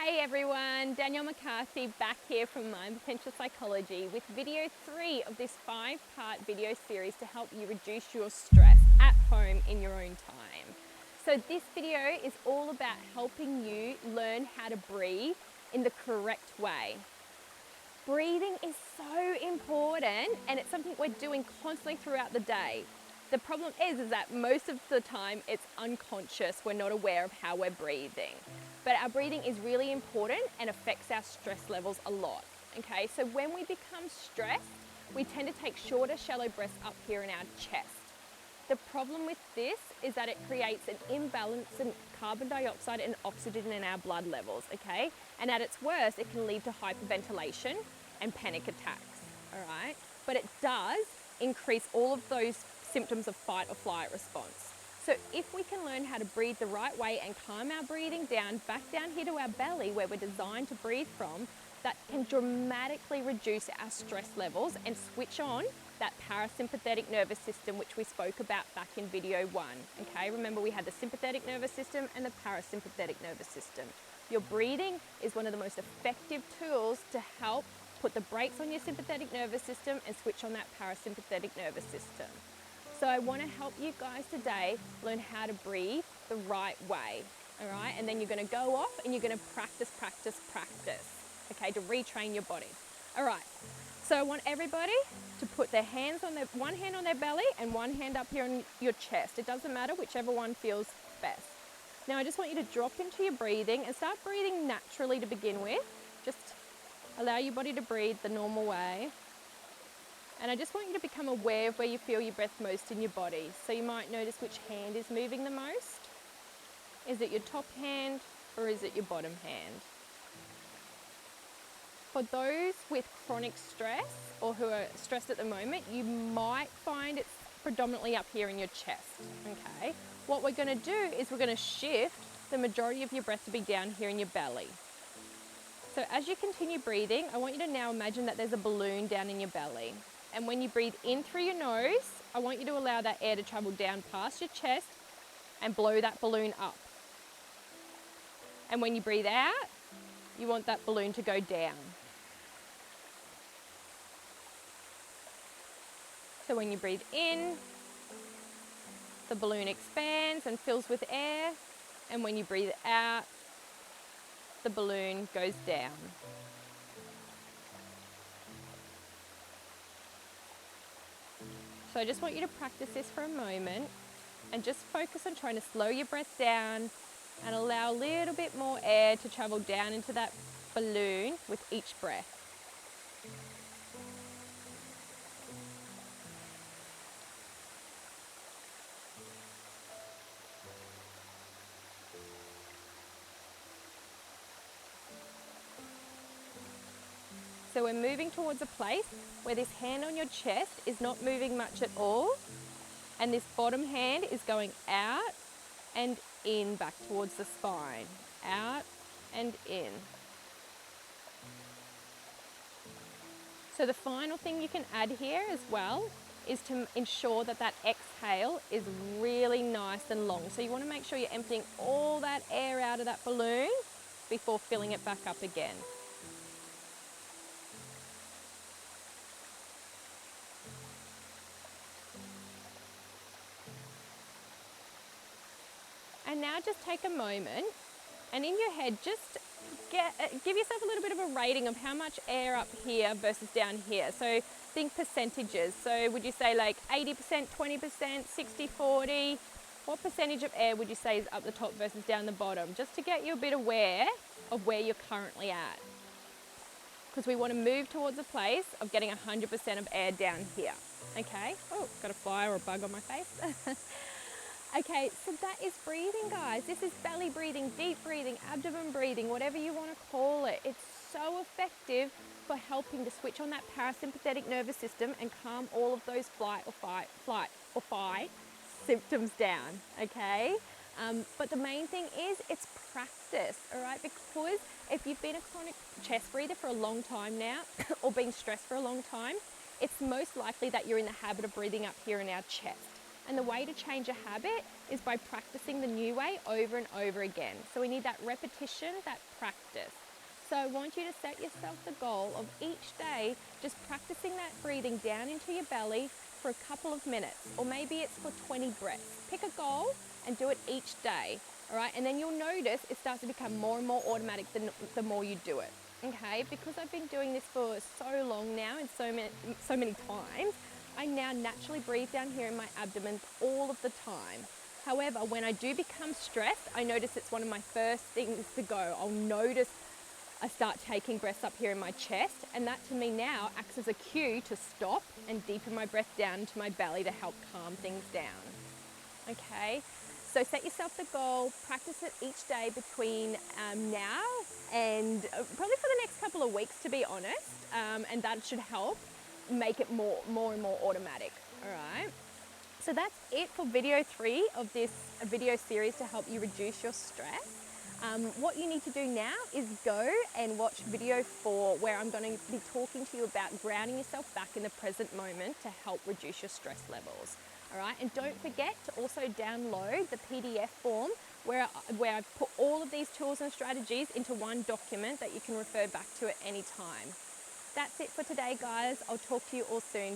Hey everyone, Danielle McCarthy back here from Mind Potential Psychology with video 3 of this 5-part video series to help you reduce your stress at home in your own time. So this video is all about helping you learn how to breathe in the correct way. Breathing is so important and it's something we're doing constantly throughout the day. The problem is that most of the time it's unconscious, we're not aware of how we're breathing. But our breathing is really important and affects our stress levels a lot. Okay, so when we become stressed, we tend to take shorter, shallow breaths up here in our chest. The problem with this is that it creates an imbalance in carbon dioxide and oxygen in our blood levels, okay? And at its worst, it can lead to hyperventilation and panic attacks, all right? But it does increase all of those symptoms of fight or flight response. So if we can learn how to breathe the right way and calm our breathing down, back down here to our belly where we're designed to breathe from, that can dramatically reduce our stress levels and switch on that parasympathetic nervous system, which we spoke about back in video 1. Okay, remember we had the sympathetic nervous system and the parasympathetic nervous system. Your breathing is one of the most effective tools to help put the brakes on your sympathetic nervous system and switch on that parasympathetic nervous system. So I want to help you guys today learn how to breathe the right way, all right? And then you're going to go off and you're going to practice, okay, to retrain your body. All right, so I want everybody to put their hands on one hand on their belly and one hand up here on your chest. It doesn't matter, whichever one feels best. Now I just want you to drop into your breathing and start breathing naturally to begin with. Just allow your body to breathe the normal way. And I just want you to become aware of where you feel your breath most in your body. So you might notice which hand is moving the most. Is it your top hand or is it your bottom hand? For those with chronic stress or who are stressed at the moment, you might find it's predominantly up here in your chest, okay? What we're gonna do is we're gonna shift the majority of your breath to be down here in your belly. So as you continue breathing, I want you to now imagine that there's a balloon down in your belly. And when you breathe in through your nose, I want you to allow that air to travel down past your chest and blow that balloon up. And when you breathe out, you want that balloon to go down. So when you breathe in, the balloon expands and fills with air. And when you breathe out, the balloon goes down. So I just want you to practice this for a moment and just focus on trying to slow your breath down and allow a little bit more air to travel down into that balloon with each breath. So we're moving towards a place where this hand on your chest is not moving much at all, and this bottom hand is going out and in back towards the spine, out and in. So the final thing you can add here as well is to ensure that that exhale is really nice and long. So you want to make sure you're emptying all that air out of that balloon before filling it back up again. And now just take a moment and in your head just give yourself a little bit of a rating of how much air up here versus down here. So think percentages. So would you say like 80%, 20%, 60, 40? What percentage of air would you say is up the top versus down the bottom? Just to get you a bit aware of where you're currently at. Because we want to move towards a place of getting 100% of air down here. Okay? Oh, got a fly or a bug on my face. Okay, so that is breathing, guys. This is belly breathing, deep breathing, abdomen breathing, whatever you want to call it. It's so effective for helping to switch on that parasympathetic nervous system and calm all of those flight or fight symptoms down, okay? But the main thing is it's practice, all right? Because if you've been a chronic chest breather for a long time now or been stressed for a long time, it's most likely that you're in the habit of breathing up here in our chest. And the way to change a habit is by practicing the new way over and over again. So we need that repetition, that practice. So I want you to set yourself the goal of each day just practicing that breathing down into your belly for a couple of minutes, or maybe it's for 20 breaths. Pick a goal and do it each day, all right? And then you'll notice it starts to become more and more automatic the more you do it, okay? Because I've been doing this for so long now and so many times, I now naturally breathe down here in my abdomen all of the time. However, when I do become stressed, I notice it's one of my first things to go. I'll notice I start taking breaths up here in my chest, and that to me now acts as a cue to stop and deepen my breath down into my belly to help calm things down. Okay, so set yourself the goal, practice it each day between now and probably for the next couple of weeks, to be honest, and that should help make it more and more automatic. All right, so that's it for video 3 of this video series to help you reduce your stress. What you need to do now is go and watch video 4, where I'm going to be talking to you about grounding yourself back in the present moment to help reduce your stress levels. All right, and don't forget to also download the PDF form where I've put all of these tools and strategies into one document that you can refer back to at any time. That's it for today, guys. I'll talk to you all soon.